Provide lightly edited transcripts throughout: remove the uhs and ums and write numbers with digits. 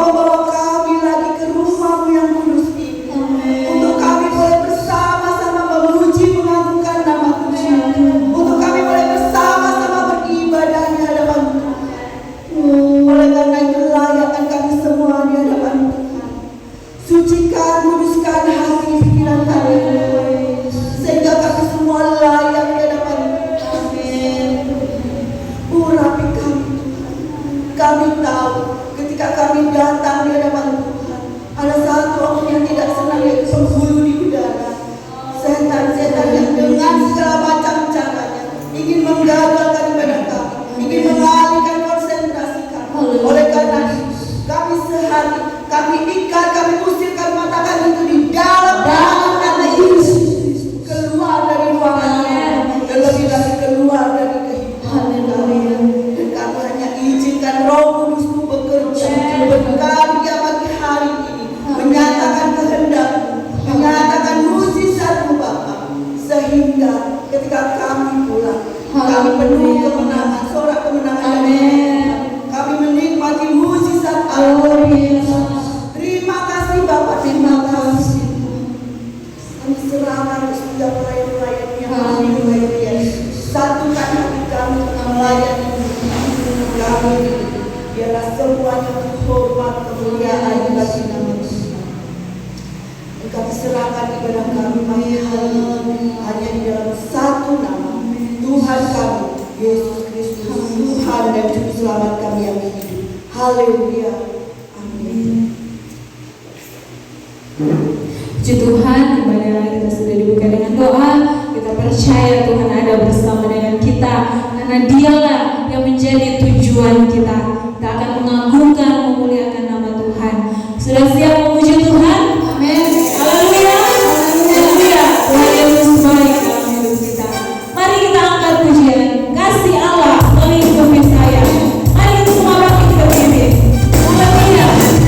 membawa kami lagi ke rumah-Mu yang kudus ini. Untuk kami boleh bersama-sama memuji mengagungkan nama Tuhan. Untuk kami boleh bersama-sama beribadah di hadapan Tuhan. Oleh karena itu layakkan kami semua di hadapan Tuhan. Sucikan, kuduskan hati pikiran kami, sehingga kami semua layak di hadapan Tuhan. Urapi kami Tuhan. Kami tahu ketika kami datang di hadapan Tuhan, ada satu orang yang tidak senang, yaitu penghulu di udara. Setan-setan yang dengan segala macam caranya ingin menggagalkan ibadah kami, ingin mengalihkan konsentrasi kami. Oleh karena itu, kami sehari, kami ikat, kami usirkan mata kami itu di dalam nama Yesus. Keluar dari ruangan, dan lebih lagi keluar dari kehidupan kami. Dan kami hanya izinkan Roh Kudus-Mu bekerja, bekerja pagi hari ini, menyatakan kehendak-Mu, menyatakan mujizat-Mu Bapa, sehingga ketika kami pulang, kami penuh kemenangan, sorak kemenangan dari Tuhan. Kami menikmati mujizat Allah. Terima kasih Bapak, terima kasih. Kami serahkan setiap pelayan-pelayan yang kami melayani. Satukan hati kami tengah melayani kami. Biarlah semuanya hormat kemuliaan bagi nama Tuhan. Dan kami serahkan ibadah kami pagi hari hanya di dalam satu nama, Tuhan kami, Yesus Kristus, Tuhan dan Juru Selamat kami yang hidup. Haleluya. Amin. Puji Tuhan, ibadah kita sudah dibuka dengan doa. Kita percaya Tuhan ada bersama dengan kita, karena Dialah yang menjadi tujuan kita. Kita akan mengagungkan, memuliakan nama Tuhan. Sudah siap memuji Tuhan? Amin. Haleluya. Haleluya. Tuhan Yesus baik dalam hidup kita. Mari kita angkat pujian. Kasih Allah melingkupi saya. Mari kita semua bangkit kita berdiri. Haleluya. Amin.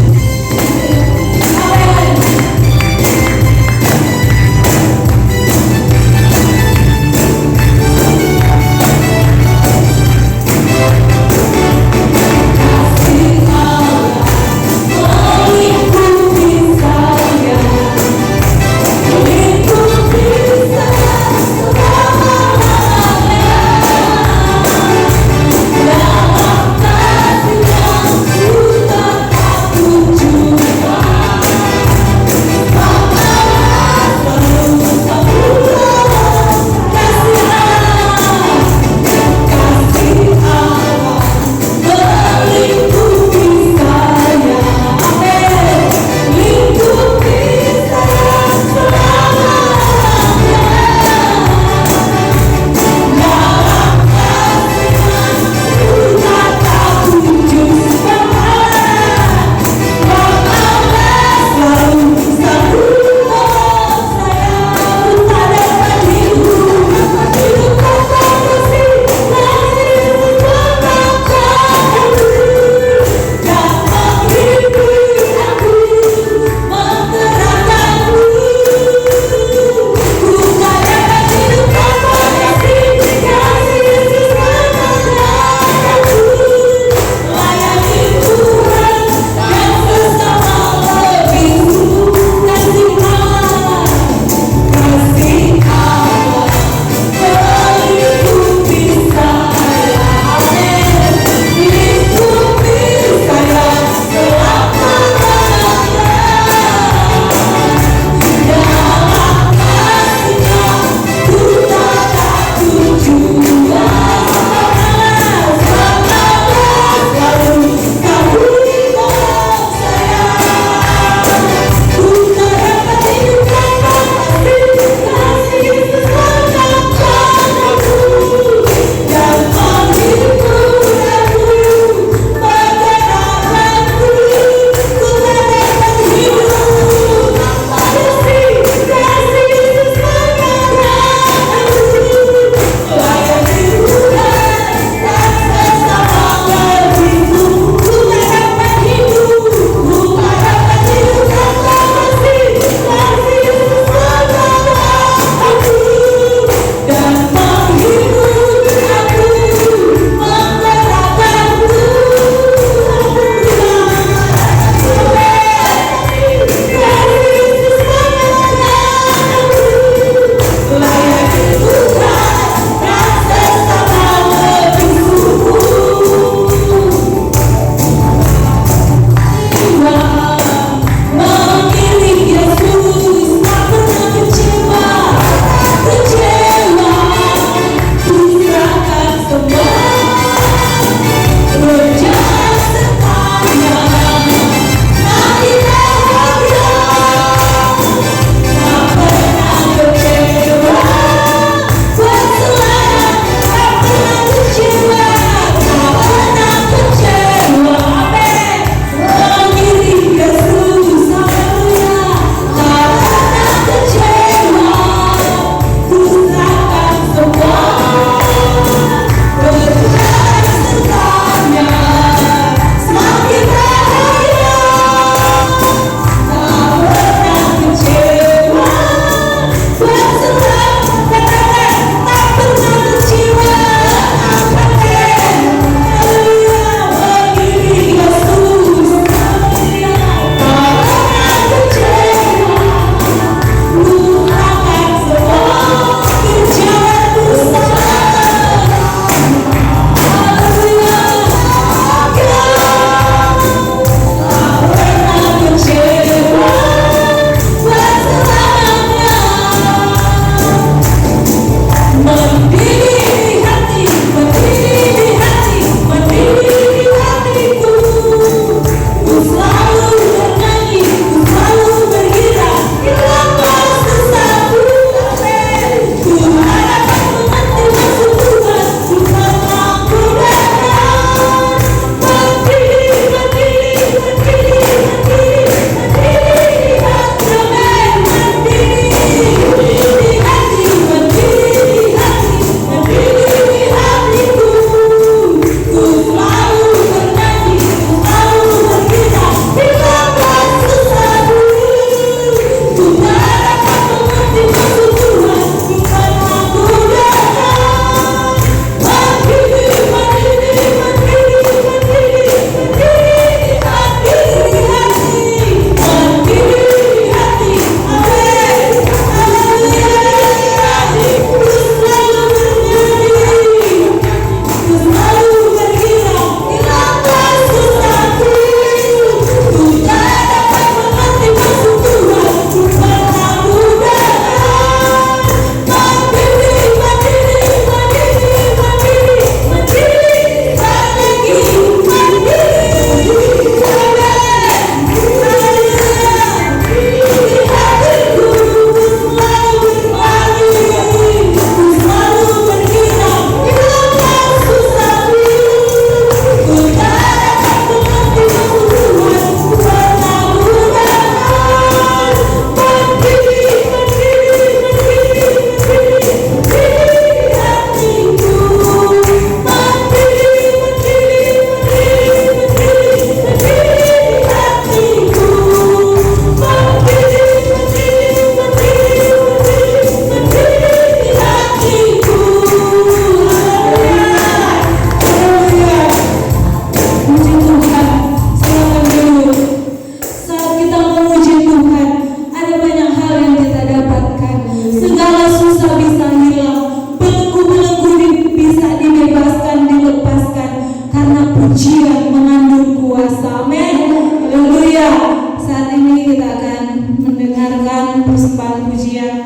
saat pujian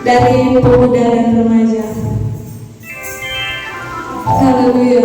dari pemuda dan remaja. Haleluya.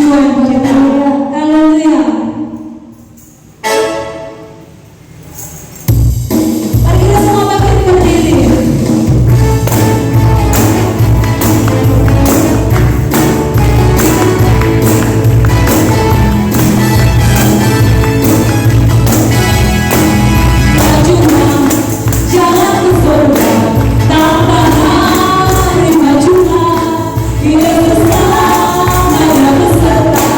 tujuan kita. Haleluya. Mari kita semua bangkit berdiri. Majulah, jalan ke surga, tambah hari majulah, Yesus telah ada beserta.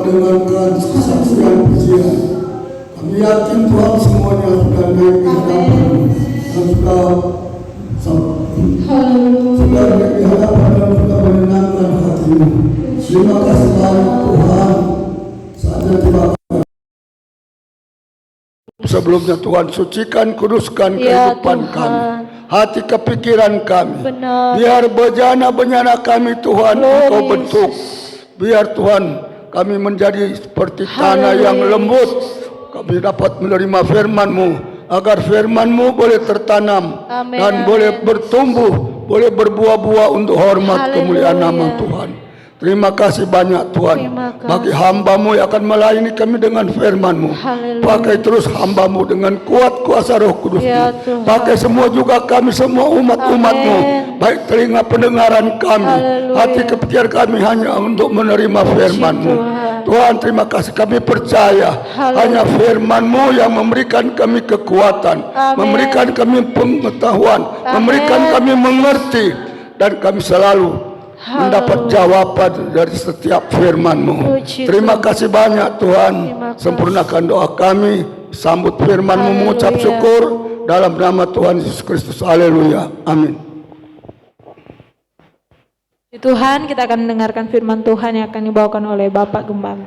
mendengarkan kesaksian pujian. Kami yakin Tuhan semuanya sudah naik di hadapan-Mu dan sudah naik di hadapan dan sudah menenangkan hatimu. Terima kasih banyak Tuhan. Saatnya tiba. Sebelumnya Tuhan sucikan, kuduskan kehidupan kami, hati kepikiran kami. Benar. Biar bejana-benyana kami Tuhan Engkau bentuk. Biar Tuhan kami menjadi seperti tanah yang lembut. Kami dapat menerima firman-Mu, agar firman-Mu boleh tertanam. Amin. Dan boleh bertumbuh, boleh berbuah-buah untuk hormat kemuliaan nama Tuhan. Terima kasih banyak Tuhan. Terima kasih. Bagi hamba-Mu yang akan melayani kami dengan firman-Mu. Haleluya. Pakai terus hamba-Mu dengan kuat kuasa Roh Kudus. Ya Tuhan. Pakai semua juga kami semua umat-umat-Mu. Amin. Baik telinga pendengaran kami, Haleluya. hati kepikiran kami hanya untuk menerima firman-Mu. Tuhan. Tuhan, terima kasih, kami percaya Haleluya. hanya firman-Mu yang memberikan kami kekuatan, Amin. memberikan kami pengetahuan, Amin. memberikan kami mengerti, dan kami selalu mendapat jawaban dari setiap firman-Mu. Puji Terima Tuhan. kasih banyak Tuhan. Terima kasih. Sempurnakan doa kami, sambut firman-Mu, mengucap Haleluya. syukur dalam nama Tuhan Yesus Kristus. Haleluya. Amin. Tuhan, kita akan mendengarkan firman Tuhan yang akan dibawakan oleh Bapak Gembala.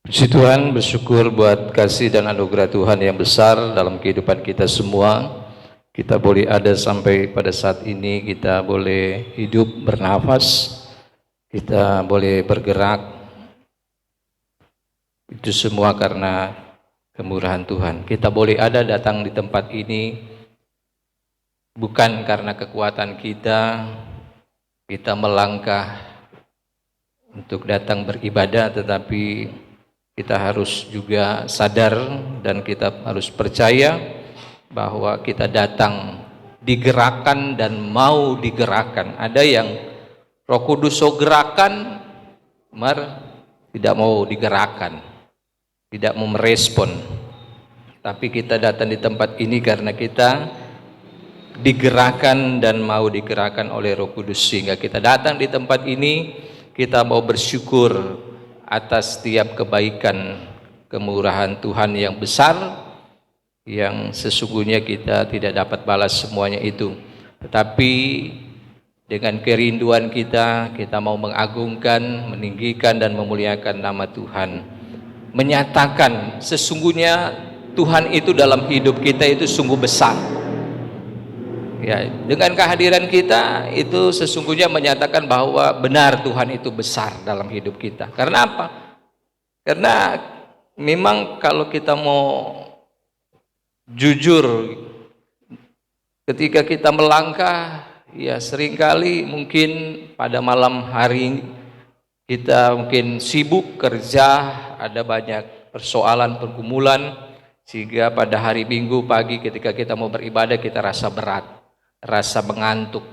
Puji Tuhan, bersyukur buat kasih dan anugerah Tuhan yang besar dalam kehidupan kita semua. Kita boleh ada sampai pada saat ini, kita boleh hidup bernafas, kita boleh bergerak. Itu semua karena kemurahan Tuhan. Kita boleh ada datang di tempat ini bukan karena kekuatan kita melangkah untuk datang beribadah, tetapi kita harus juga sadar dan kita harus percaya bahwa kita datang digerakkan dan mau digerakkan. Ada yang Roh Kudus so gerakan, tidak mau digerakkan, tidak mau merespon. Tapi kita datang di tempat ini karena kita digerakkan dan mau digerakkan oleh Roh Kudus. Sehingga kita datang di tempat ini, kita mau bersyukur atas setiap kebaikan kemurahan Tuhan yang besar, yang sesungguhnya kita tidak dapat balas semuanya itu. Tetapi dengan kerinduan kita mau mengagungkan, meninggikan dan memuliakan nama Tuhan, menyatakan sesungguhnya Tuhan itu dalam hidup kita itu sungguh besar. Ya, dengan kehadiran kita itu sesungguhnya menyatakan bahwa benar Tuhan itu besar dalam hidup kita. Karena apa? Karena memang kalau kita mau jujur, ketika kita melangkah, ya seringkali mungkin pada malam hari kita mungkin sibuk kerja, ada banyak persoalan, pergumulan, sehingga pada hari Minggu pagi ketika kita mau beribadah kita rasa berat, rasa mengantuk,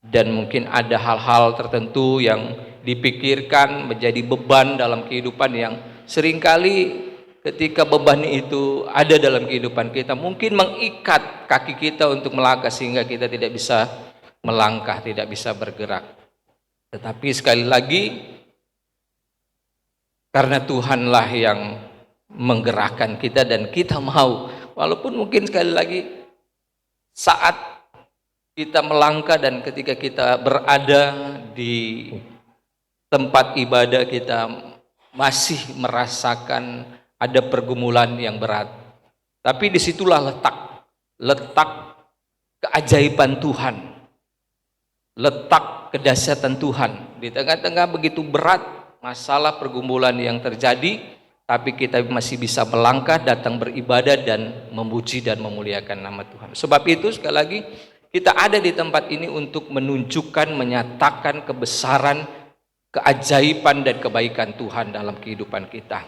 dan mungkin ada hal-hal tertentu yang dipikirkan menjadi beban dalam kehidupan yang seringkali ketika beban itu ada dalam kehidupan kita mungkin mengikat kaki kita untuk melangkah sehingga kita tidak bisa melangkah, tidak bisa bergerak. Tetapi sekali lagi, karena Tuhanlah yang menggerakkan kita dan kita mau, walaupun mungkin sekali lagi saat kita melangkah dan ketika kita berada di tempat ibadah kita masih merasakan ada pergumulan yang berat. Tapi disitulah letak keajaiban Tuhan, letak kedahsyatan Tuhan. Di tengah-tengah begitu berat masalah pergumulan yang terjadi, tapi kita masih bisa melangkah, datang beribadah dan memuji dan memuliakan nama Tuhan. Sebab itu sekali lagi kita ada di tempat ini untuk menunjukkan, menyatakan kebesaran, keajaiban dan kebaikan Tuhan dalam kehidupan kita.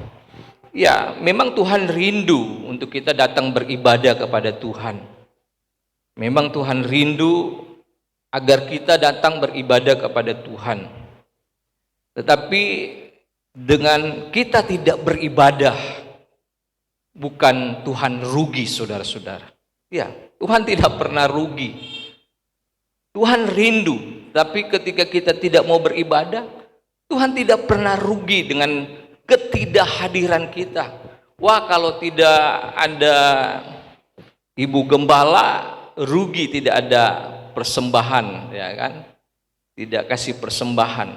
Ya, memang Tuhan rindu untuk kita datang beribadah kepada Tuhan. Memang Tuhan rindu agar kita datang beribadah kepada Tuhan. Tetapi dengan kita tidak beribadah, bukan Tuhan rugi, saudara-saudara. Ya, Tuhan tidak pernah rugi. Tuhan rindu Tapi ketika kita tidak mau beribadah, Tuhan tidak pernah rugi dengan ketidakhadiran kita. Wah, kalau tidak ada ibu gembala, rugi tidak ada persembahan, ya kan? Tidak kasih persembahan.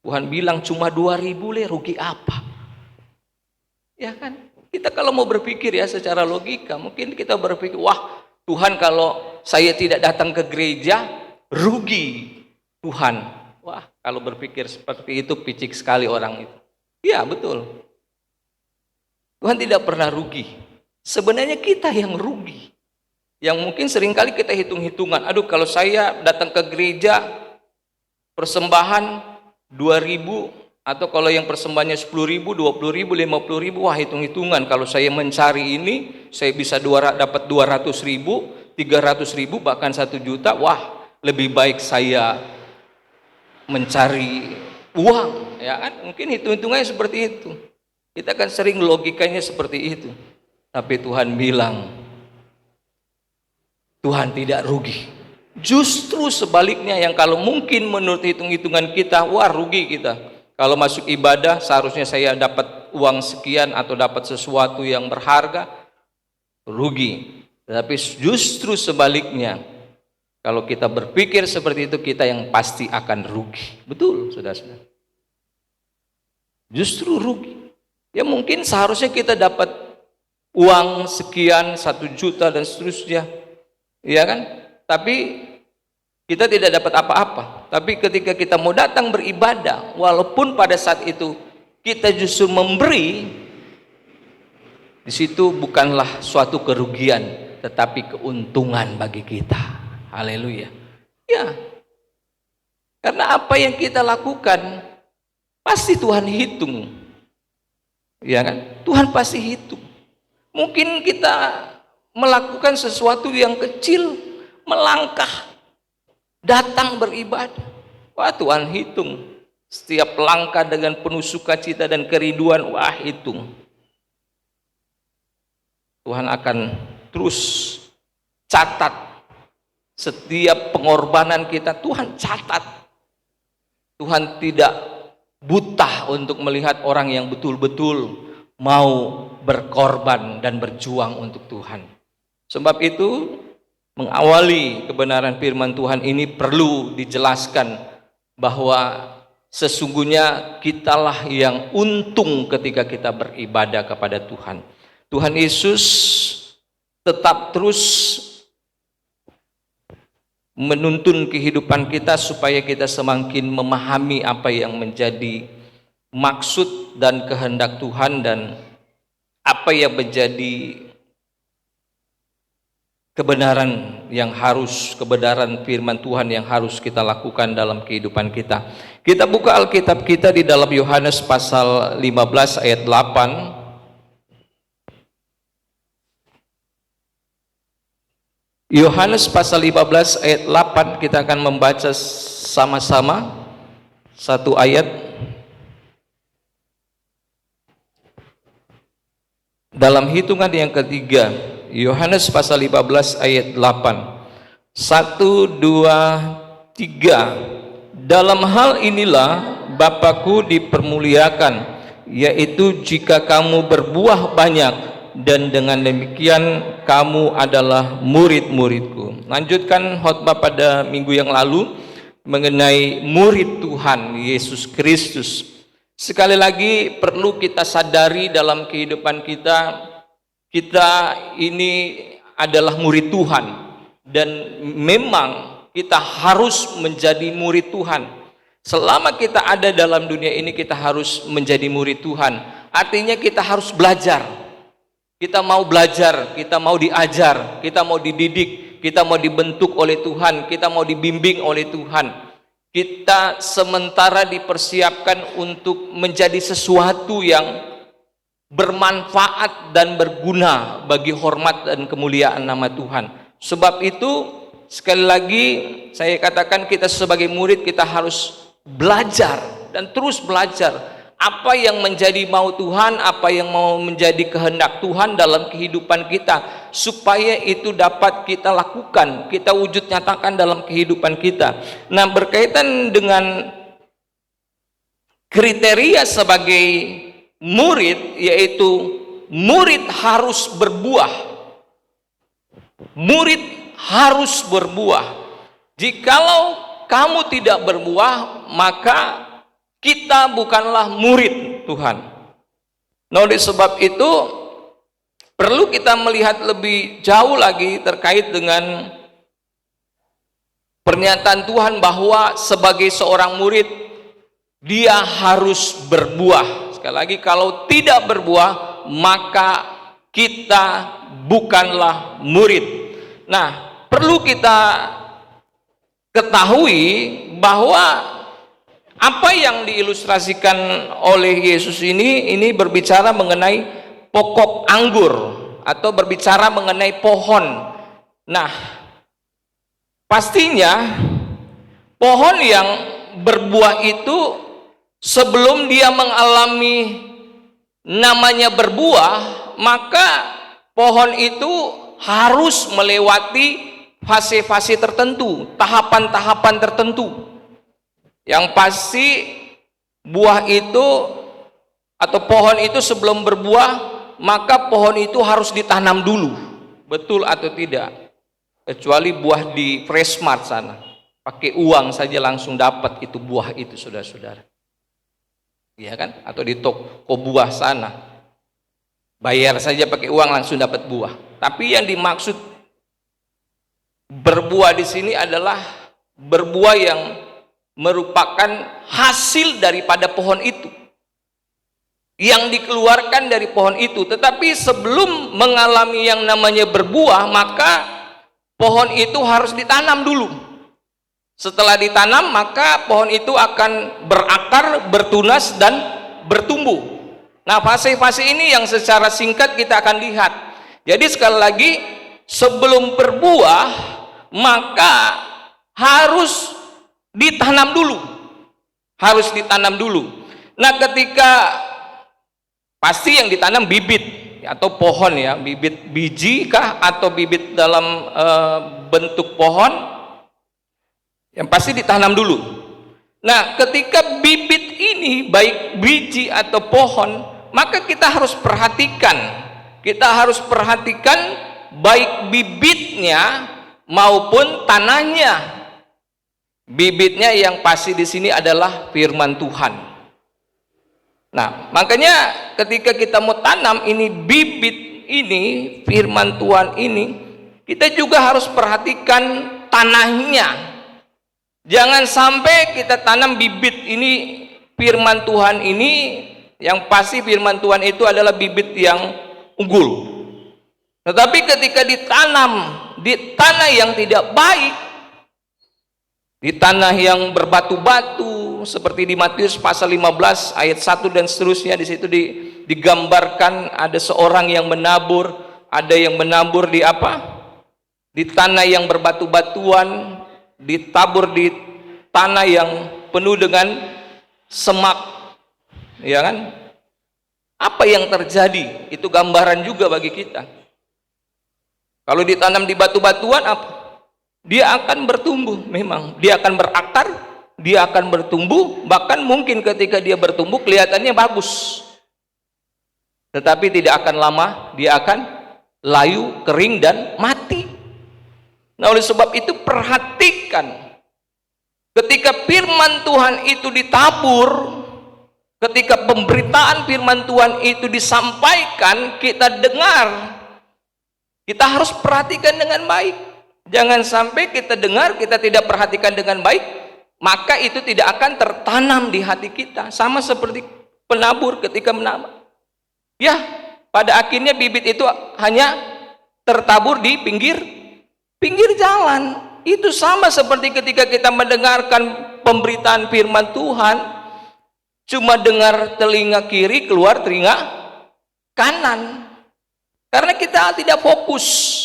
Tuhan bilang cuma 2.000 le, rugi apa? Ya kan? Kita kalau mau berpikir ya secara logika, mungkin kita berpikir, wah Tuhan kalau saya tidak datang ke gereja, rugi Tuhan. Wah, kalau berpikir seperti itu picik sekali orang itu. Ya betul. Tuhan tidak pernah rugi. Sebenarnya kita yang rugi. Yang mungkin seringkali kita hitung-hitungan, aduh kalau saya datang ke gereja, persembahan 2.000, atau kalau yang persembahannya 10.000, 20.000, 50.000, wah hitung-hitungan. Kalau saya mencari ini, saya bisa dapat 200.000, 300.000, bahkan 1 juta. Wah, lebih baik saya mencari uang, ya kan? Mungkin hitung-hitungannya seperti itu. Kita kan sering logikanya seperti itu. Tapi Tuhan bilang, Tuhan tidak rugi. Justru sebaliknya, yang kalau mungkin menurut hitung-hitungan kita, wah rugi kita. Kalau masuk ibadah seharusnya saya dapat uang sekian atau dapat sesuatu yang berharga, rugi. Tapi justru sebaliknya, kalau kita berpikir seperti itu, kita yang pasti akan rugi. Betul, saudara-saudara. Justru rugi. Ya mungkin seharusnya kita dapat uang sekian, 1 juta dan seterusnya, ya kan? Tapi kita tidak dapat apa-apa. Tapi ketika kita mau datang beribadah, walaupun pada saat itu kita justru memberi, di situ bukanlah suatu kerugian, tetapi keuntungan bagi kita. Haleluya. Ya. Karena apa yang kita lakukan pasti Tuhan hitung. Ya kan? Tuhan pasti hitung. Mungkin kita melakukan sesuatu yang kecil, melangkah, datang beribadah. Wah, Tuhan hitung. Setiap langkah dengan penuh sukacita dan kerinduan, wah hitung. Tuhan akan terus catat setiap pengorbanan kita. Tuhan catat. Tuhan tidak buta untuk melihat orang yang betul-betul mau berkorban dan berjuang untuk Tuhan. Sebab itu, mengawali kebenaran firman Tuhan ini perlu dijelaskan bahwa sesungguhnya kitalah yang untung ketika kita beribadah kepada Tuhan. Tuhan Yesus tetap terus menuntun kehidupan kita supaya kita semakin memahami apa yang menjadi maksud dan kehendak Tuhan dan apa yang menjadi kebenaran firman Tuhan yang harus kita lakukan dalam kehidupan kita. Kita buka Alkitab kita di dalam Yohanes pasal 15 ayat 8. Yohanes pasal 15 ayat 8, kita akan membaca sama-sama satu ayat. Dalam hitungan yang ketiga, Yohanes pasal 15 ayat 8. 1, 2, 3. Dalam hal inilah Bapa-Ku dipermuliakan, yaitu jika kamu berbuah banyak, dan dengan demikian kamu adalah murid-murid-Ku. Lanjutkan khotbah pada minggu yang lalu mengenai murid Tuhan Yesus Kristus. Sekali lagi perlu kita sadari dalam kehidupan kita, kita ini adalah murid Tuhan, dan memang kita harus menjadi murid Tuhan. Selama kita ada dalam dunia ini, kita harus menjadi murid Tuhan. Artinya kita harus belajar. Kita mau belajar, kita mau diajar, kita mau dididik, kita mau dibentuk oleh Tuhan, kita mau dibimbing oleh Tuhan. Kita sementara dipersiapkan untuk menjadi sesuatu yang bermanfaat dan berguna bagi hormat dan kemuliaan nama Tuhan. Sebab itu, sekali lagi saya katakan, kita sebagai murid kita harus belajar dan terus belajar. apa yang menjadi mau Tuhan, apa yang mau menjadi kehendak Tuhan dalam kehidupan kita, supaya itu dapat kita lakukan, kita wujud nyatakan dalam kehidupan kita. Nah, berkaitan dengan kriteria sebagai murid, yaitu murid harus berbuah. Murid harus berbuah. Jikalau kamu tidak berbuah, maka kita bukanlah murid Tuhan. Nah, oleh sebab itu perlu kita melihat lebih jauh lagi terkait dengan pernyataan Tuhan bahwa sebagai seorang murid dia harus berbuah. Sekali lagi, kalau tidak berbuah maka kita bukanlah murid. Nah, perlu kita ketahui bahwa apa yang diilustrasikan oleh Yesus ini berbicara mengenai pokok anggur atau berbicara mengenai pohon. Nah, pastinya pohon yang berbuah itu sebelum dia mengalami namanya berbuah, maka pohon itu harus melewati fase-fase tertentu, tahapan-tahapan tertentu. Yang pasti buah itu atau pohon itu sebelum berbuah, maka pohon itu harus ditanam dulu. Betul atau tidak? Kecuali buah di Freshmart sana, pakai uang saja langsung dapat itu buah itu, saudara-saudara. Iya kan? Atau di toko buah sana, bayar saja pakai uang langsung dapat buah. Tapi yang dimaksud berbuah di sini adalah berbuah yang merupakan hasil daripada pohon itu, yang dikeluarkan dari pohon itu. Tetapi sebelum mengalami yang namanya berbuah, maka pohon itu harus ditanam dulu. Setelah ditanam, maka pohon itu akan berakar, bertunas, dan bertumbuh. Nah, fase-fase ini yang secara singkat kita akan lihat. Jadi sekali lagi, sebelum berbuah maka harus ditanam dulu, harus ditanam dulu. Nah, ketika pasti yang ditanam bibit atau pohon ya, bibit biji kah atau bibit dalam bentuk pohon, yang pasti ditanam dulu. Nah, ketika bibit ini baik biji atau pohon, maka kita harus perhatikan, baik bibitnya maupun tanahnya. Bibitnya yang pasti di sini adalah firman Tuhan. Nah, makanya ketika kita mau tanam ini bibit ini, firman Tuhan ini, kita juga harus perhatikan tanahnya. Jangan sampai kita tanam bibit ini, firman Tuhan ini, yang pasti firman Tuhan itu adalah bibit yang unggul. Tetapi ketika ditanam di tanah yang tidak baik, di tanah yang berbatu-batu, seperti di Matius pasal 15 ayat 1 dan seterusnya, di situ digambarkan ada seorang yang menabur, ada yang menabur di apa? Di tanah yang berbatu-batuan, ditabur di tanah yang penuh dengan semak, ya kan? Apa yang terjadi? Itu gambaran juga bagi kita. Kalau ditanam di batu-batuan, apa? Dia akan bertumbuh, memang dia akan berakar, dia akan bertumbuh, bahkan mungkin ketika dia bertumbuh kelihatannya bagus, tetapi tidak akan lama dia akan layu, kering, dan mati. Nah, oleh sebab itu perhatikan ketika firman Tuhan itu ditabur, ketika pemberitaan firman Tuhan itu disampaikan, kita dengar, kita harus perhatikan dengan baik. Jangan sampai kita dengar, kita tidak perhatikan dengan baik, maka itu tidak akan tertanam di hati kita. Sama seperti penabur ketika menabur. Ya, pada akhirnya bibit itu hanya tertabur di pinggir jalan. Itu sama seperti ketika kita mendengarkan pemberitaan firman Tuhan, cuma dengar telinga kiri, keluar telinga kanan. Karena kita tidak fokus.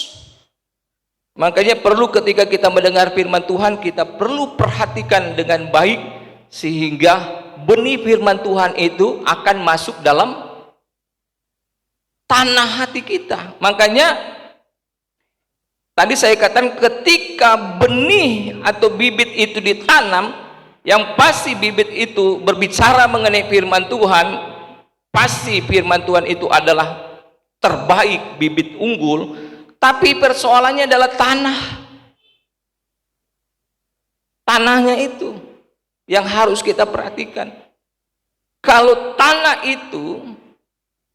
Makanya perlu ketika kita mendengar firman Tuhan, kita perlu perhatikan dengan baik sehingga benih firman Tuhan itu akan masuk dalam tanah hati kita. Makanya tadi saya katakan ketika benih atau bibit itu ditanam, yang pasti bibit itu berbicara mengenai firman Tuhan, pasti firman Tuhan itu adalah terbaik, bibit unggul. Tapi persoalannya adalah tanahnya itu yang harus kita perhatikan. Kalau tanah itu,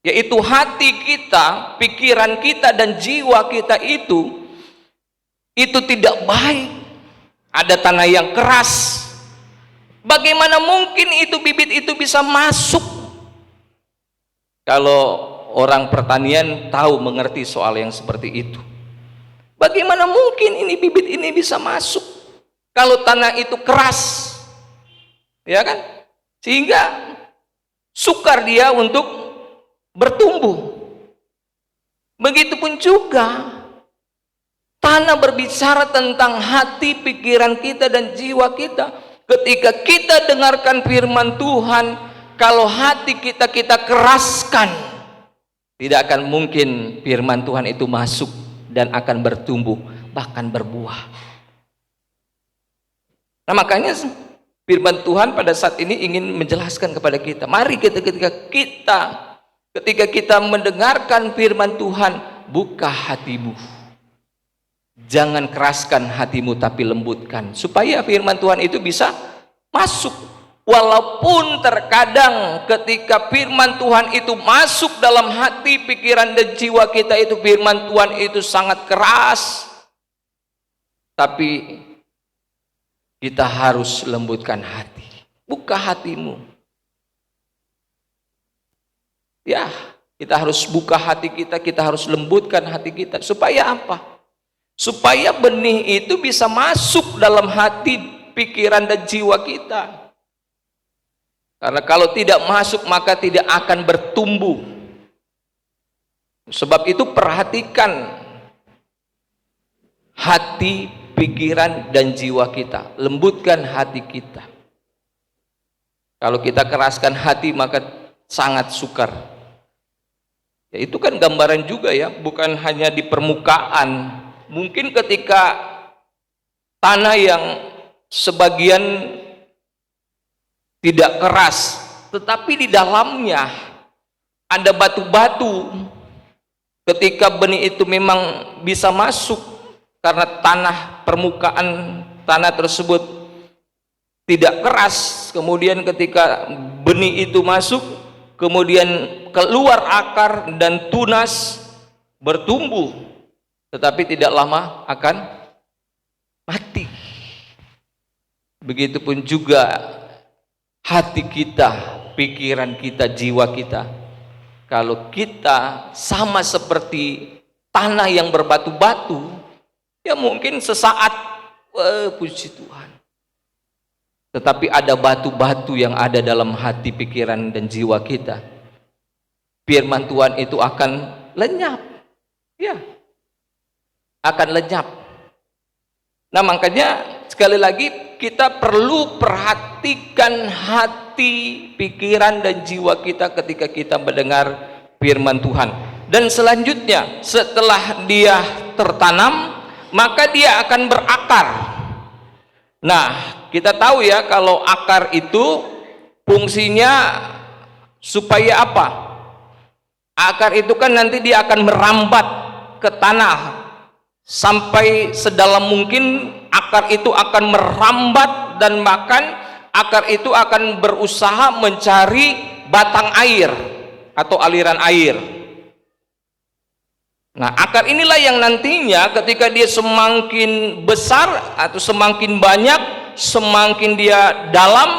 yaitu hati kita, pikiran kita, dan jiwa kita itu tidak baik, ada tanah yang keras, bagaimana mungkin itu bibit itu bisa masuk? Kalau orang pertanian tahu mengerti soal yang seperti itu. Bagaimana mungkin ini bibit ini bisa masuk kalau tanah itu keras? Ya kan? Sehingga sukar dia untuk bertumbuh. Begitupun juga tanah berbicara tentang hati, pikiran kita, dan jiwa kita. Ketika kita dengarkan firman Tuhan, kalau hati kita keraskan, tidak akan mungkin firman Tuhan itu masuk dan akan bertumbuh, bahkan berbuah. Nah, makanya firman Tuhan pada saat ini ingin menjelaskan kepada kita, mari ketika kita mendengarkan firman Tuhan, buka hatimu. Jangan keraskan hatimu, tapi lembutkan, supaya firman Tuhan itu bisa masuk. Walaupun terkadang ketika firman Tuhan itu masuk dalam hati, pikiran, dan jiwa kita, itu firman Tuhan itu sangat keras, tapi kita harus lembutkan hati. Buka hatimu. Ya, kita harus buka hati kita harus lembutkan hati kita. Supaya apa? Supaya benih itu bisa masuk dalam hati, pikiran, dan jiwa kita. Karena kalau tidak masuk, maka tidak akan bertumbuh. Sebab itu perhatikan hati, pikiran, dan jiwa kita. Lembutkan hati kita. Kalau kita keraskan hati, maka sangat sukar. Ya, itu kan gambaran juga ya, bukan hanya di permukaan. Mungkin ketika tanah yang sebagian tidak keras, tetapi di dalamnya ada batu-batu. Ketika benih itu memang bisa masuk, karena permukaan tanah tersebut tidak keras, kemudian ketika benih itu masuk, kemudian keluar akar dan tunas, bertumbuh, tetapi tidak lama akan mati. Begitupun juga hati kita, pikiran kita, jiwa kita. Kalau kita sama seperti tanah yang berbatu-batu, ya mungkin sesaat, puji Tuhan. Tetapi ada batu-batu yang ada dalam hati, pikiran, dan jiwa kita. Firman Tuhan itu akan lenyap. Ya, akan lenyap. Nah, makanya sekali lagi kita perlu perhatikan hati, pikiran, dan jiwa kita ketika kita mendengar firman Tuhan. Dan selanjutnya, setelah dia tertanam, maka dia akan berakar. Nah, kita tahu ya, kalau akar itu fungsinya supaya apa? Akar itu kan nanti dia akan merambat ke tanah sampai sedalam mungkin. Akar itu akan merambat, dan bahkan akar itu akan berusaha mencari batang air atau aliran air. Nah, akar inilah yang nantinya ketika dia semakin besar atau semakin banyak, semakin dia dalam,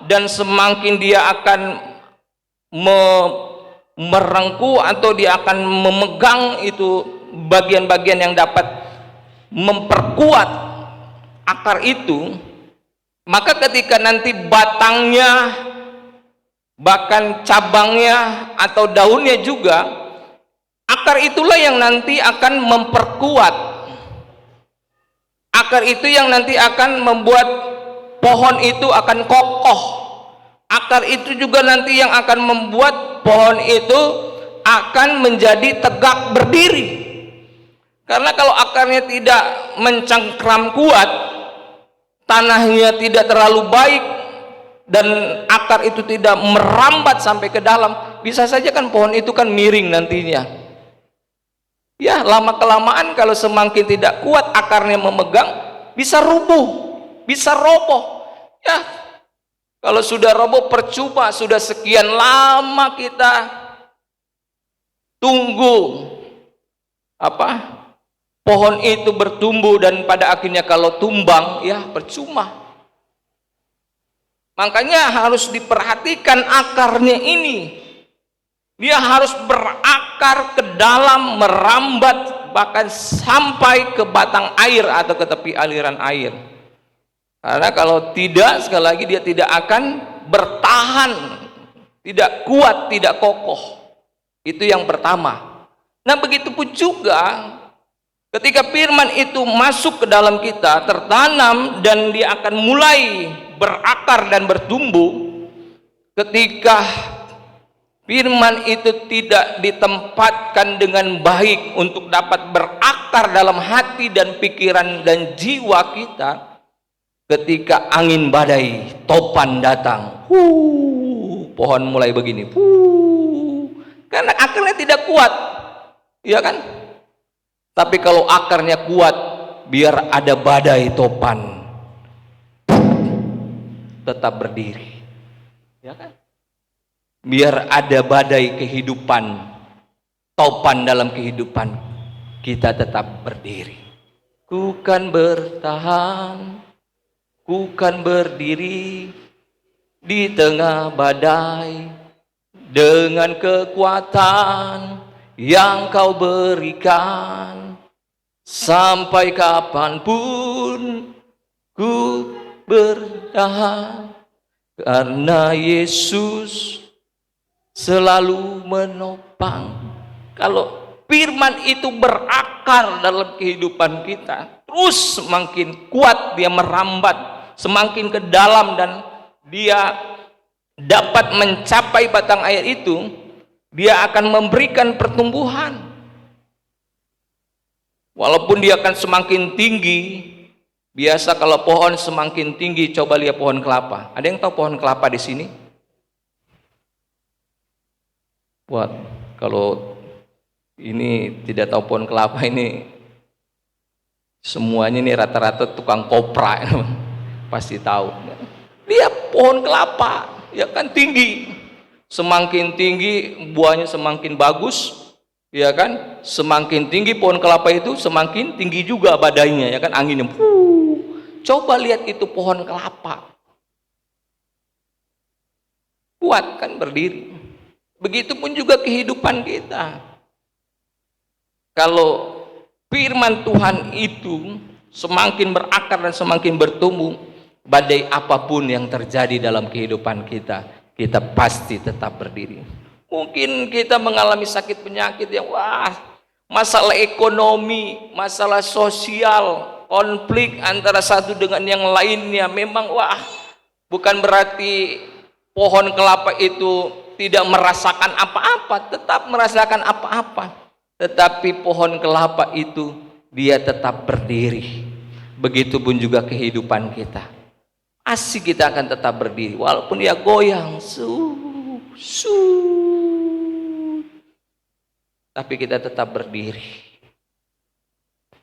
dan semakin dia akan merengkuh atau dia akan memegang itu bagian-bagian yang dapat memperkuat akar itu. Maka ketika nanti batangnya, bahkan cabangnya atau daunnya juga, akar itulah yang nanti akan memperkuat. Akar itu yang nanti akan membuat pohon itu akan kokoh. Akar itu juga nanti yang akan membuat pohon itu akan menjadi tegak berdiri. Karena kalau akarnya tidak mencengkram kuat, tanahnya tidak terlalu baik, dan akar itu tidak merambat sampai ke dalam, bisa saja kan pohon itu kan miring nantinya. Ya, lama-kelamaan kalau semakin tidak kuat akarnya memegang, bisa rubuh, bisa roboh. Ya, kalau sudah roboh percuma, sudah sekian lama kita tunggu pohon itu bertumbuh, dan pada akhirnya kalau tumbang, ya percuma. Makanya harus diperhatikan akarnya ini. Dia harus berakar ke dalam, merambat bahkan sampai ke batang air atau ke tepi aliran air. Karena kalau tidak, sekali lagi dia tidak akan bertahan, tidak kuat, tidak kokoh. Itu yang pertama. Nah, begitu pun juga ketika firman itu masuk ke dalam kita, tertanam, dan dia akan mulai berakar dan bertumbuh. Ketika firman itu tidak ditempatkan dengan baik untuk dapat berakar dalam hati dan pikiran dan jiwa kita, ketika angin badai topan datang, pohon mulai begini, karena akarnya tidak kuat, ya kan? Tapi kalau akarnya kuat, biar ada badai topan, tetap berdiri, ya kan? Biar ada badai kehidupan, topan dalam kehidupan, kita tetap berdiri. Ku kan bertahan, ku kan berdiri di tengah badai, dengan kekuatan yang kau berikan. Sampai kapanpun ku bertahan, karena Yesus selalu menopang. Kalau firman itu berakar dalam kehidupan kita, terus semakin kuat dia merambat, semakin ke dalam, dan dia dapat mencapai batang air itu, dia akan memberikan pertumbuhan. Walaupun dia akan semakin tinggi. Biasa kalau pohon semakin tinggi, coba lihat pohon kelapa. Ada yang tahu pohon kelapa di sini? Wah, kalau ini tidak tahu pohon kelapa, ini semuanya ini rata-rata tukang kopra, pasti tahu. Lihat pohon kelapa, ya kan tinggi. Semakin tinggi buahnya semakin bagus, ya kan? Semakin tinggi pohon kelapa itu, semakin tinggi juga badainya, ya kan? Anginnya. Coba lihat itu pohon kelapa. Kuat kan berdiri. Begitupun juga kehidupan kita. Kalau firman Tuhan itu semakin berakar dan semakin bertumbuh, badai apapun yang terjadi dalam kehidupan kita, kita pasti tetap berdiri. Mungkin kita mengalami sakit penyakit yang masalah ekonomi, masalah sosial, konflik antara satu dengan yang lainnya, memang bukan berarti pohon kelapa itu tidak merasakan apa-apa, tetap merasakan apa-apa. Tetapi pohon kelapa itu dia tetap berdiri. Begitupun juga kehidupan kita. Asik kita akan tetap berdiri walaupun dia goyang, tapi kita tetap berdiri.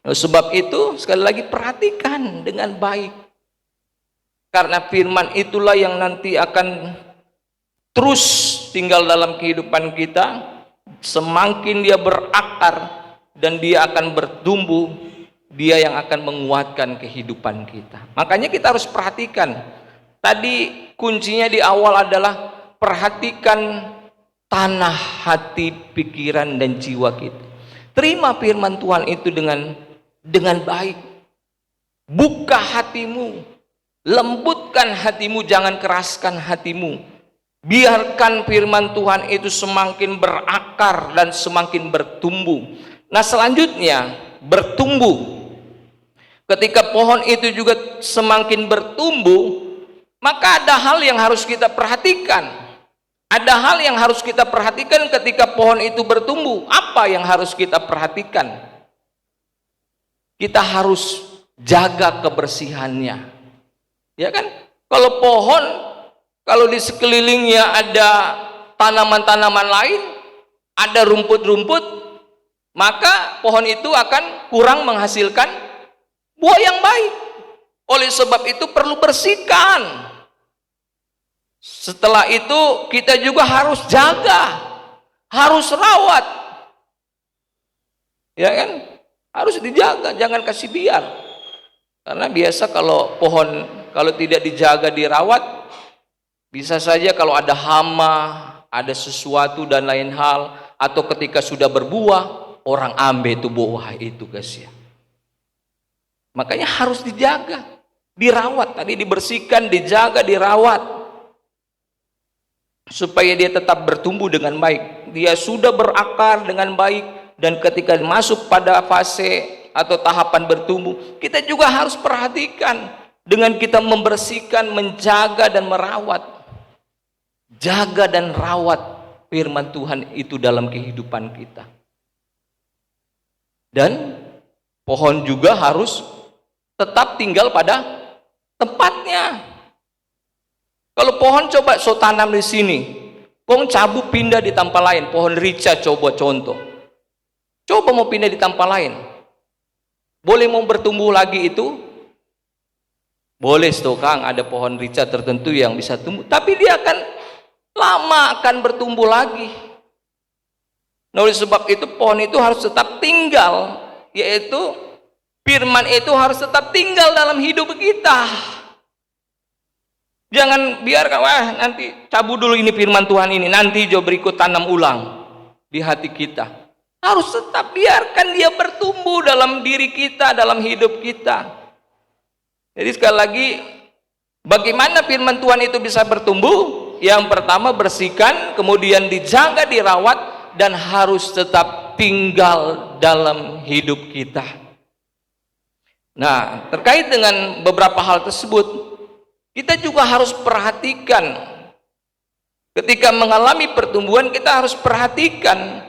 Sebab itu sekali lagi perhatikan dengan baik. Karena firman itulah yang nanti akan terus tinggal dalam kehidupan kita. Semakin dia berakar dan dia akan bertumbuh, dia yang akan menguatkan kehidupan kita. Makanya kita harus perhatikan. Tadi kuncinya di awal adalah perhatikan tanah hati, pikiran dan jiwa kita. Terima firman Tuhan itu dengan baik. Buka hatimu, lembutkan hatimu, jangan keraskan hatimu. Biarkan firman Tuhan itu semakin berakar dan semakin bertumbuh. Nah, selanjutnya bertumbuh. Ketika pohon itu juga semakin bertumbuh, Maka ada hal yang harus kita perhatikan. Ada hal yang harus kita perhatikan ketika pohon itu bertumbuh. Apa yang harus kita perhatikan? Kita harus jaga kebersihannya. Ya kan? Kalau pohon, kalau di sekelilingnya ada tanaman-tanaman lain, ada rumput-rumput, maka pohon itu akan kurang menghasilkan buah yang baik. Oleh sebab itu perlu bersihkan. Setelah itu kita juga harus jaga, harus rawat. Ya kan? Harus dijaga, jangan kasih biar. Karena biasa kalau pohon kalau tidak dijaga, dirawat, bisa saja kalau ada hama, ada sesuatu dan lain hal, atau ketika sudah berbuah, orang ambil itu buah itu, guys ya. Makanya harus dijaga, dirawat. Tadi dibersihkan, dijaga, dirawat. Supaya dia tetap bertumbuh dengan baik. Dia sudah berakar dengan baik, dan ketika masuk pada fase atau tahapan bertumbuh, kita juga harus perhatikan dengan kita membersihkan, menjaga dan merawat. Jaga dan rawat firman Tuhan itu dalam kehidupan kita. Dan pohon juga harus tetap tinggal pada tempatnya. Kalau pohon coba so tanam di sini, kong cabut pindah di tempat lain, pohon rica coba contoh. Coba mau pindah di tempat lain, boleh mau bertumbuh lagi itu? Boleh, Kang, ada pohon rica tertentu yang bisa tumbuh, tapi dia akan lama akan bertumbuh lagi. Nah, oleh sebab itu pohon itu harus tetap tinggal, yaitu firman itu harus tetap tinggal dalam hidup kita. Jangan biarkan, wah nanti cabut dulu ini firman Tuhan ini, nanti jo berikut tanam ulang di hati kita. Harus tetap biarkan dia bertumbuh dalam diri kita, dalam hidup kita. Jadi sekali lagi, bagaimana firman Tuhan itu bisa bertumbuh? Yang pertama bersihkan, kemudian dijaga, dirawat, dan harus tetap tinggal dalam hidup kita. Nah, terkait dengan beberapa hal tersebut, kita juga harus perhatikan. Ketika mengalami pertumbuhan, kita harus perhatikan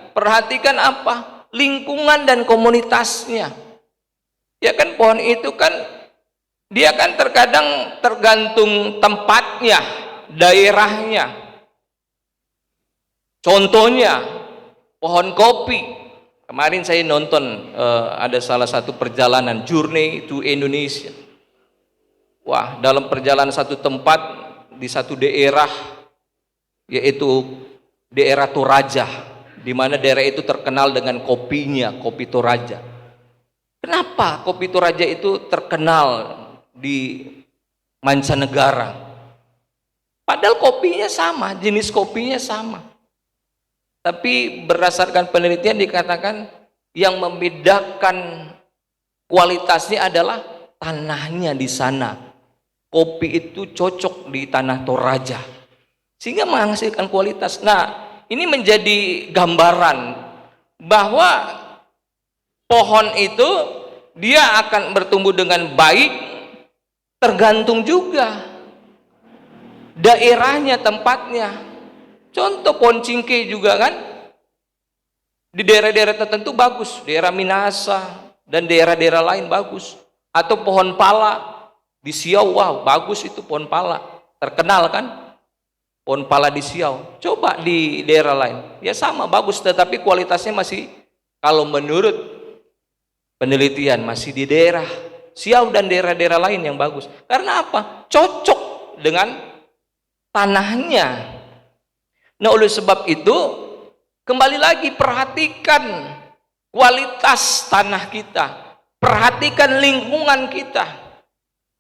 apa? Lingkungan dan komunitasnya. Ya kan, pohon itu kan dia kan terkadang tergantung tempatnya, daerahnya. Contohnya pohon kopi. Kemarin saya nonton ada salah satu perjalanan Journey to Indonesia. Wah, dalam perjalanan satu tempat di satu daerah, yaitu daerah Toraja, di mana daerah itu terkenal dengan kopinya, kopi Toraja. Kenapa kopi Toraja itu terkenal di mancanegara? Padahal kopinya sama, jenis kopinya sama. Tapi berdasarkan penelitian dikatakan yang membedakan kualitasnya adalah tanahnya di sana. Kopi itu cocok di tanah Toraja, sehingga menghasilkan kualitas. Nah, ini menjadi gambaran bahwa pohon itu dia akan bertumbuh dengan baik tergantung juga daerahnya, tempatnya. Contoh pohon cingkeh juga kan, di daerah-daerah tertentu bagus, daerah Minahasa dan daerah-daerah lain bagus. Atau pohon pala di Siau, wow bagus itu pohon pala, terkenal kan pohon pala di Siau. Coba di daerah lain, ya sama bagus, tetapi kualitasnya masih, kalau menurut penelitian, masih di daerah Siau dan daerah-daerah lain yang bagus. Karena apa? Cocok dengan tanahnya. Nah, oleh sebab itu kembali lagi perhatikan kualitas tanah kita, perhatikan lingkungan kita.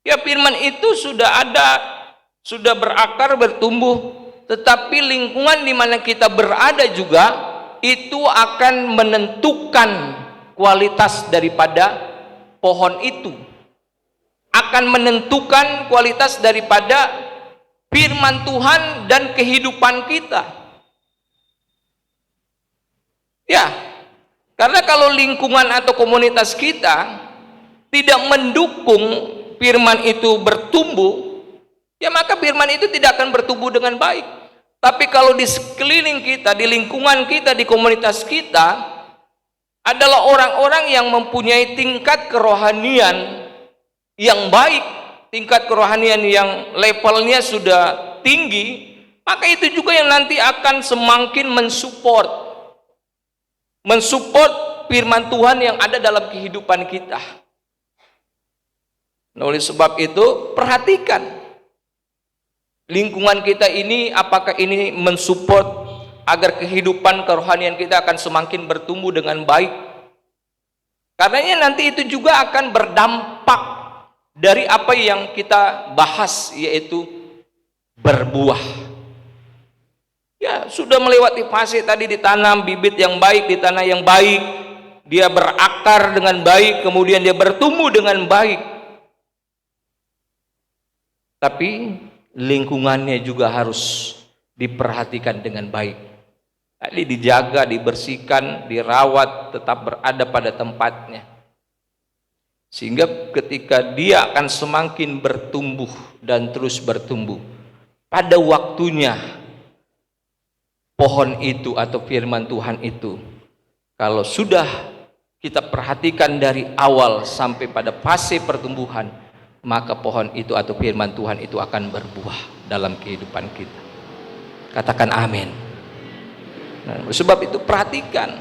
Ya, firman itu sudah ada, sudah berakar, bertumbuh, tetapi lingkungan di mana kita berada juga itu akan menentukan kualitas daripada pohon itu, akan menentukan kualitas daripada firman Tuhan dan kehidupan kita. Ya, karena kalau lingkungan atau komunitas kita tidak mendukung firman itu bertumbuh, ya maka firman itu tidak akan bertumbuh dengan baik. Tapi kalau di sekeliling kita, di lingkungan kita, di komunitas kita adalah orang-orang yang mempunyai tingkat kerohanian yang baik, tingkat kerohanian yang levelnya sudah tinggi, maka itu juga yang nanti akan semakin mensupport firman Tuhan yang ada dalam kehidupan kita. Oleh sebab itu, perhatikan lingkungan kita ini, apakah ini mensupport agar kehidupan kerohanian kita akan semakin bertumbuh dengan baik. Karenanya nanti itu juga akan berdampak dari apa yang kita bahas, yaitu berbuah. Ya, sudah melewati fase tadi ditanam bibit yang baik di tanah yang baik, dia berakar dengan baik, kemudian dia bertumbuh dengan baik. Tapi lingkungannya juga harus diperhatikan dengan baik. Tadi dijaga, dibersihkan, dirawat, tetap berada pada tempatnya. Sehingga ketika dia akan semakin bertumbuh dan terus bertumbuh, pada waktunya pohon itu atau firman Tuhan itu, kalau sudah kita perhatikan dari awal sampai pada fase pertumbuhan, maka pohon itu atau firman Tuhan itu akan berbuah dalam kehidupan kita. Katakan amin. Nah, sebab itu perhatikan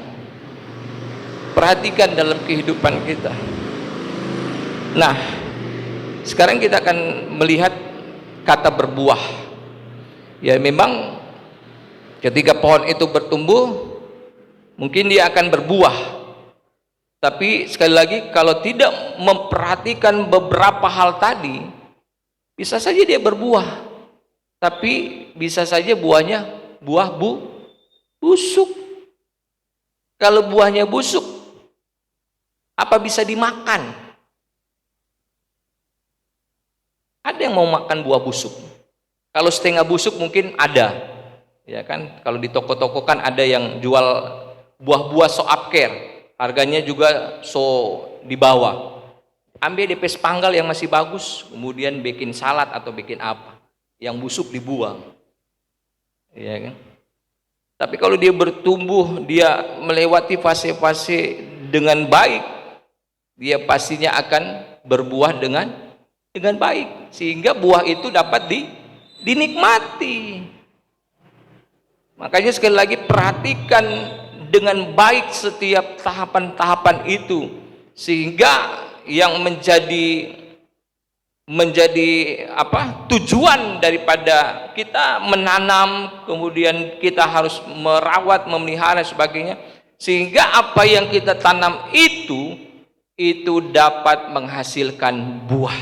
dalam kehidupan kita. Nah, sekarang kita akan melihat kata berbuah. Ya, memang ketika pohon itu bertumbuh, mungkin dia akan berbuah. Tapi sekali lagi, kalau tidak memperhatikan beberapa hal tadi, bisa saja dia berbuah, tapi bisa saja buahnya busuk. Kalau buahnya busuk, apa bisa dimakan? Ada yang mau makan buah busuk? Kalau setengah busuk mungkin ada, ya kan? Kalau di toko-toko kan ada yang jual buah-buah so upcare. Harganya juga di bawah. Ambil DP sepanggal yang masih bagus, kemudian bikin salad atau bikin apa. Yang busuk dibuang. Ya kan? Tapi kalau dia bertumbuh, dia melewati fase-fase dengan baik, dia pastinya akan berbuah dengan baik, sehingga buah itu dapat dinikmati. Makanya sekali lagi perhatikan dengan baik setiap tahapan-tahapan itu, sehingga yang menjadi tujuan daripada kita menanam, kemudian kita harus merawat, memelihara sebagainya, sehingga apa yang kita tanam itu dapat menghasilkan buah.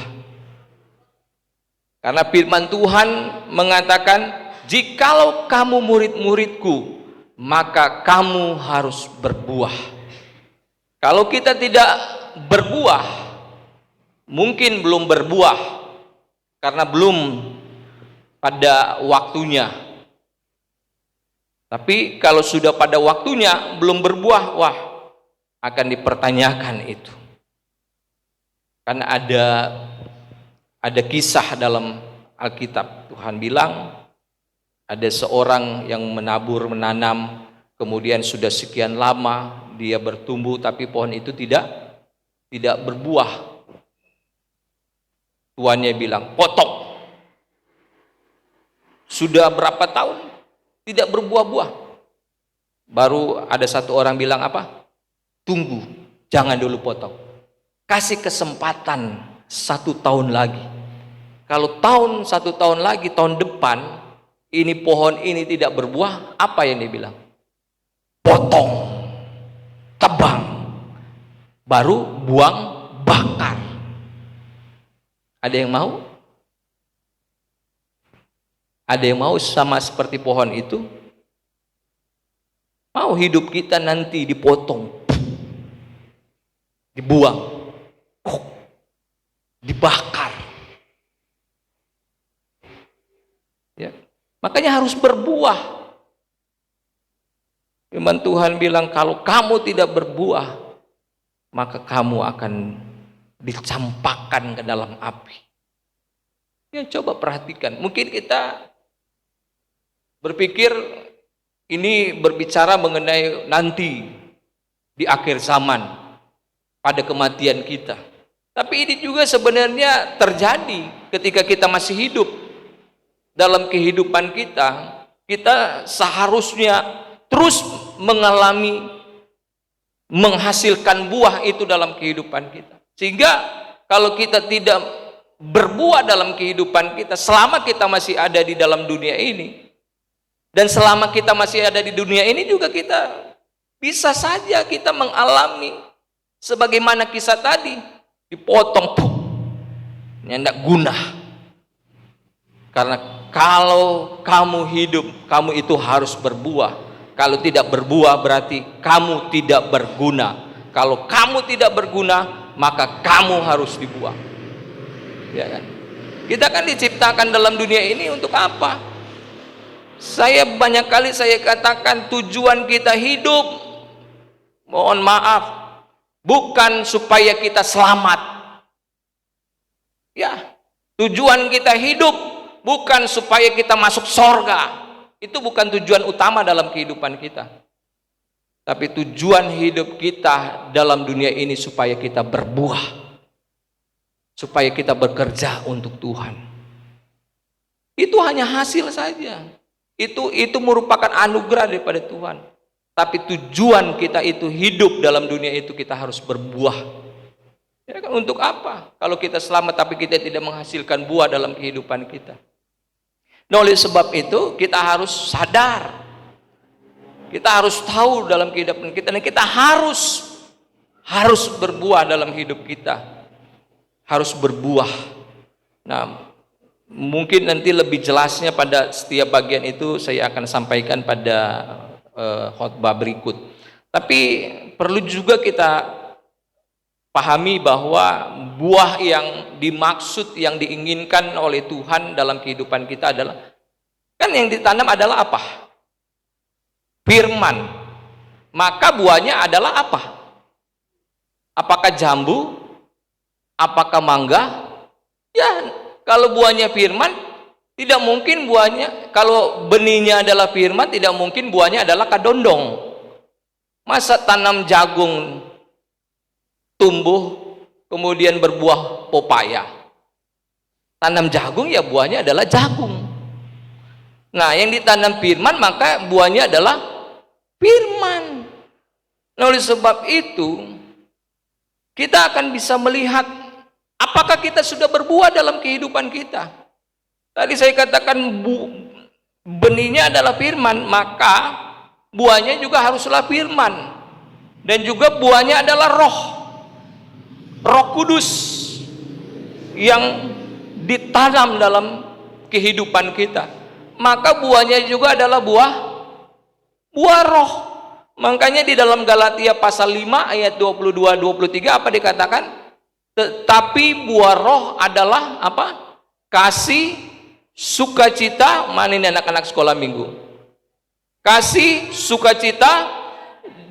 Karena firman Tuhan mengatakan, jikalau kamu murid-muridku, maka kamu harus berbuah. Kalau kita tidak berbuah, mungkin belum berbuah karena belum pada waktunya. Tapi kalau sudah pada waktunya belum berbuah, wah, akan dipertanyakan itu. Karena ada kisah dalam Alkitab. Tuhan bilang ada seorang yang menanam, kemudian sudah sekian lama dia bertumbuh, tapi pohon itu tidak berbuah. Tuannya bilang, potong. Sudah berapa tahun tidak berbuah-buah. Baru ada satu orang bilang apa? Tunggu, jangan dulu potong. Kasih kesempatan 1 tahun lagi. Kalau 1 tahun lagi, tahun depan, ini pohon ini tidak berbuah, apa yang dia bilang? Potong, tebang, baru buang, bakar. Ada yang mau? Ada yang mau sama seperti pohon itu? Mau hidup kita nanti dipotong, dibuang, dibakar? Ya. Makanya harus berbuah. Firman Tuhan bilang, kalau kamu tidak berbuah, maka kamu akan dicampakkan ke dalam api. Ya coba perhatikan. Mungkin kita berpikir ini berbicara mengenai nanti di akhir zaman pada kematian kita. Tapi ini juga sebenarnya terjadi ketika kita masih hidup. Dalam kehidupan kita, kita seharusnya terus mengalami menghasilkan buah itu dalam kehidupan kita. Sehingga kalau kita tidak berbuah dalam kehidupan kita selama kita masih ada di dalam dunia ini, dan selama kita masih ada di dunia ini juga kita bisa saja kita mengalami sebagaimana kisah tadi, dipotong, nyendak guna. Karena kalau kamu hidup, kamu itu harus berbuah. Kalau tidak berbuah berarti kamu tidak berguna. Kalau kamu tidak berguna, maka kamu harus dibuang. Ya kan? Kita kan diciptakan dalam dunia ini untuk apa? Banyak kali saya katakan tujuan kita hidup, mohon maaf, bukan supaya kita selamat. Ya, tujuan kita hidup bukan supaya kita masuk sorga. Itu bukan tujuan utama dalam kehidupan kita. Tapi tujuan hidup kita dalam dunia ini supaya kita berbuah, supaya kita bekerja untuk Tuhan. Itu hanya hasil saja. Itu merupakan anugerah daripada Tuhan. Tapi tujuan kita itu hidup dalam dunia itu kita harus berbuah. Ya kan, untuk apa? Kalau kita selamat tapi kita tidak menghasilkan buah dalam kehidupan kita. Nah, oleh sebab itu kita harus sadar, kita harus tahu dalam kehidupan kita, dan kita harus berbuah dalam hidup kita, harus berbuah. Nah, mungkin nanti lebih jelasnya pada setiap bagian itu saya akan sampaikan pada khotbah berikut. Tapi perlu juga kita pahami bahwa buah yang dimaksud, yang diinginkan oleh Tuhan dalam kehidupan kita adalah, kan yang ditanam adalah apa? Firman. Maka buahnya adalah apa? Apakah jambu? Apakah mangga? Ya, kalau buahnya firman, tidak mungkin buahnya, kalau benihnya adalah firman, tidak mungkin buahnya adalah kadondong. Masa tanam jagung tumbuh kemudian berbuah popaya? Tanam jagung ya buahnya adalah jagung. Nah, yang ditanam firman maka buahnya adalah firman. Nah, oleh sebab itu kita akan bisa melihat apakah kita sudah berbuah dalam kehidupan kita. Tadi saya katakan benihnya adalah firman, maka buahnya juga haruslah firman. Dan juga buahnya adalah Roh Kudus yang ditanam dalam kehidupan kita. Maka buahnya juga adalah buah roh. Makanya di dalam Galatia pasal 5 ayat 22-23 apa dikatakan? Tetapi buah roh adalah apa? Kasih, sukacita. Mana ini anak-anak sekolah minggu? Kasih, sukacita,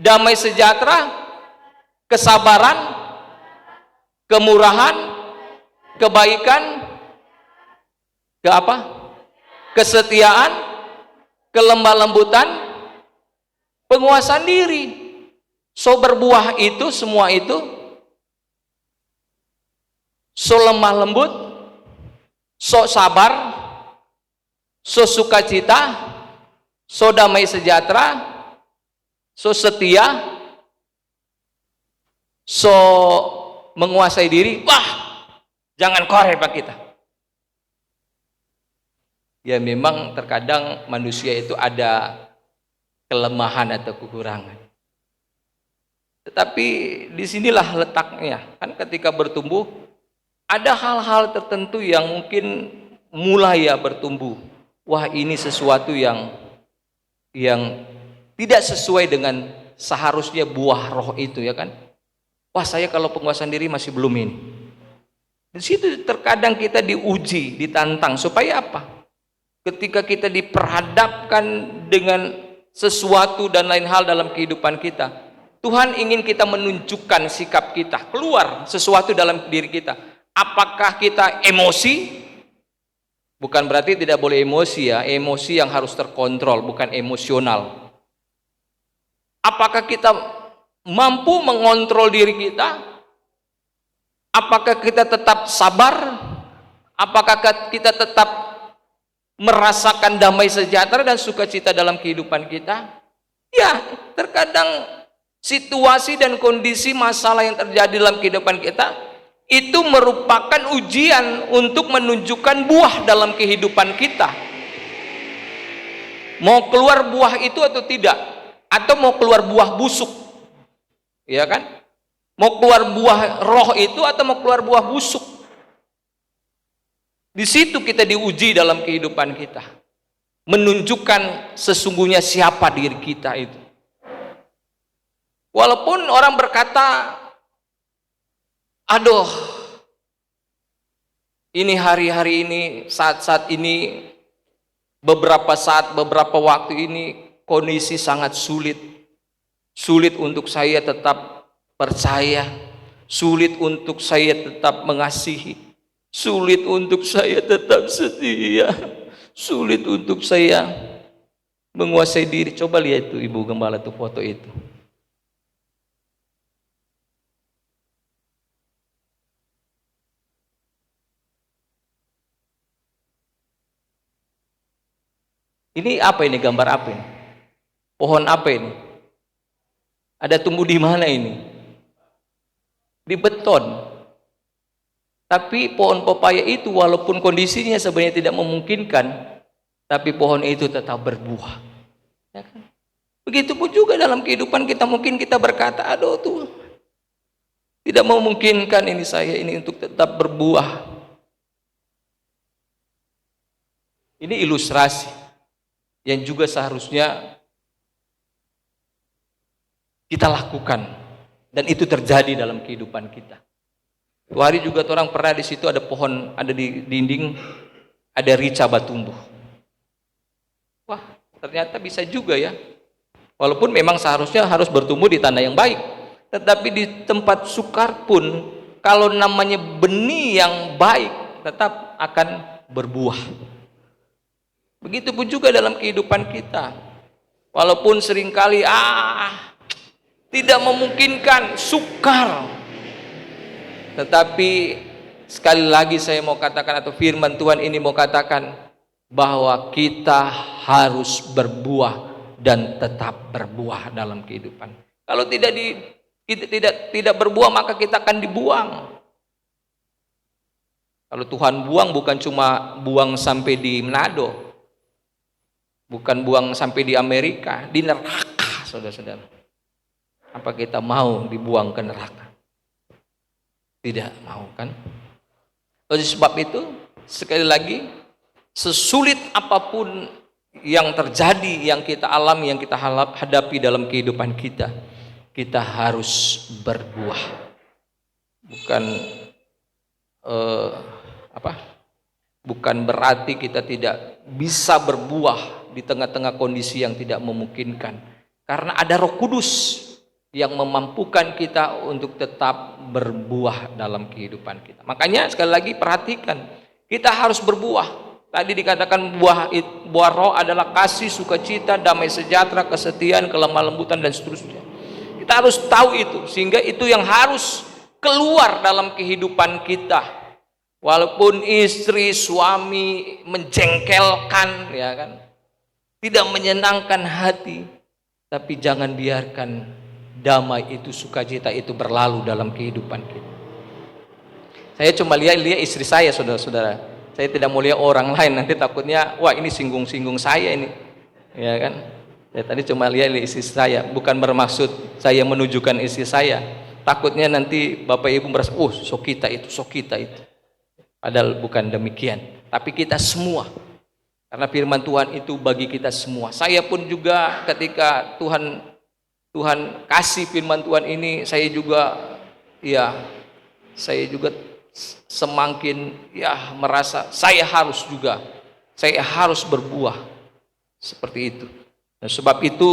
damai sejahtera, kesabaran, kemurahan, kebaikan, kesetiaan, kelemah lembutan, penguasaan diri. So berbuah itu, semua itu, so lemah lembut, so sabar, so sukacita, so damai sejahtera, so setia, so menguasai diri. Wah, jangan korek Pak kita. Ya memang terkadang manusia itu ada kelemahan atau kekurangan. Tetapi disinilah letaknya. Kan ketika bertumbuh ada hal-hal tertentu yang mungkin mulai ya bertumbuh. Wah, ini sesuatu yang tidak sesuai dengan seharusnya buah roh itu, ya kan? Wah, saya kalau penguasaan diri masih belum ini. Di situ terkadang kita diuji, ditantang supaya apa? Ketika kita diperhadapkan dengan sesuatu dan lain hal dalam kehidupan kita, Tuhan ingin kita menunjukkan sikap kita, keluar sesuatu dalam diri kita. Apakah kita emosi Bukan berarti tidak boleh emosi ya, emosi yang harus terkontrol, bukan emosional. Apakah kita mampu mengontrol diri kita? Apakah kita tetap sabar? Apakah kita tetap merasakan damai sejahtera dan sukacita dalam kehidupan kita? Ya, terkadang situasi dan kondisi masalah yang terjadi dalam kehidupan kita itu merupakan ujian untuk menunjukkan buah dalam kehidupan kita. Mau keluar buah itu atau tidak? Atau mau keluar buah busuk? Ya kan? Mau keluar buah roh itu atau mau keluar buah busuk? Di situ kita diuji dalam kehidupan kita, menunjukkan sesungguhnya siapa diri kita itu. Walaupun orang berkata, aduh, ini hari-hari ini, saat-saat ini, beberapa saat, beberapa waktu ini, kondisi sangat sulit. Sulit untuk saya tetap percaya, sulit untuk saya tetap mengasihi, sulit untuk saya tetap setia, sulit untuk saya menguasai diri. Coba lihat itu Ibu Gembala, tuh foto itu. Ini apa ini, gambar apa ini? Pohon apa ini? Ada tumbuh di mana ini? Di beton. Tapi pohon pepaya itu walaupun kondisinya sebenarnya tidak memungkinkan, tapi pohon itu tetap berbuah. Ya kan? Begitupun juga dalam kehidupan kita, mungkin kita berkata, aduh Tuhan, tidak memungkinkan ini saya ini untuk tetap berbuah. Ini ilustrasi yang juga seharusnya kita lakukan, dan itu terjadi dalam kehidupan kita. Dua hari juga orang pernah di situ ada pohon, ada di dinding, ada rica tumbuh. Wah, ternyata bisa juga ya. Walaupun memang seharusnya harus bertumbuh di tanah yang baik, tetapi di tempat sukar pun, kalau namanya benih yang baik, tetap akan berbuah. Begitupun juga dalam kehidupan kita. Walaupun seringkali tidak memungkinkan, sukar, tetapi sekali lagi saya mau katakan, atau firman Tuhan ini mau katakan, bahwa kita harus berbuah dan tetap berbuah dalam kehidupan. Kalau tidak berbuah, maka kita akan dibuang. Kalau Tuhan buang, bukan cuma buang sampai di Manado, bukan buang sampai di Amerika, di neraka, saudara-saudara. Apa kita mau dibuang ke neraka? Tidak mau kan? Oleh sebab itu, sekali lagi, sesulit apapun yang terjadi, yang kita alami, yang kita hadapi dalam kehidupan kita, kita harus berbuah. Bukan bukan berarti kita tidak bisa berbuah di tengah-tengah kondisi yang tidak memungkinkan, karena ada Roh Kudus yang memampukan kita untuk tetap berbuah dalam kehidupan kita. Makanya sekali lagi perhatikan, kita harus berbuah. Tadi dikatakan buah roh adalah kasih, sukacita, damai sejahtera, kesetiaan, kelemah lembutan, dan seterusnya. Kita harus tahu itu, sehingga itu yang harus keluar dalam kehidupan kita. Walaupun istri, suami menjengkelkan, ya kan, tidak menyenangkan hati, tapi jangan biarkan damai itu, sukacita itu berlalu dalam kehidupan kita. Saya cuma lihat istri saya, saudara-saudara. Saya tidak mau lihat orang lain, nanti takutnya wah ini singgung-singgung saya ini, ya kan. Saya tadi cuma lihat istri saya, bukan bermaksud saya menunjukkan istri saya. Takutnya nanti Bapak Ibu merasa, sok kita itu. Padahal bukan demikian. Tapi kita semua, karena firman Tuhan itu bagi kita semua. Saya pun juga ketika Tuhan kasih firman Tuhan ini, saya juga semakin merasa saya harus berbuah seperti itu. Dan sebab itu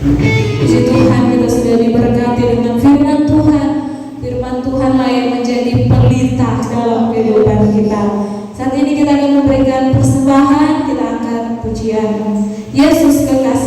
Puji Tuhan, kita sudah diberkati dengan firman Tuhan. Firman Tuhan lah yang menjadi pelita dalam kehidupan kita. Saat ini kita akan memberikan persembahan, kita angkat pujian. Yesus kekasih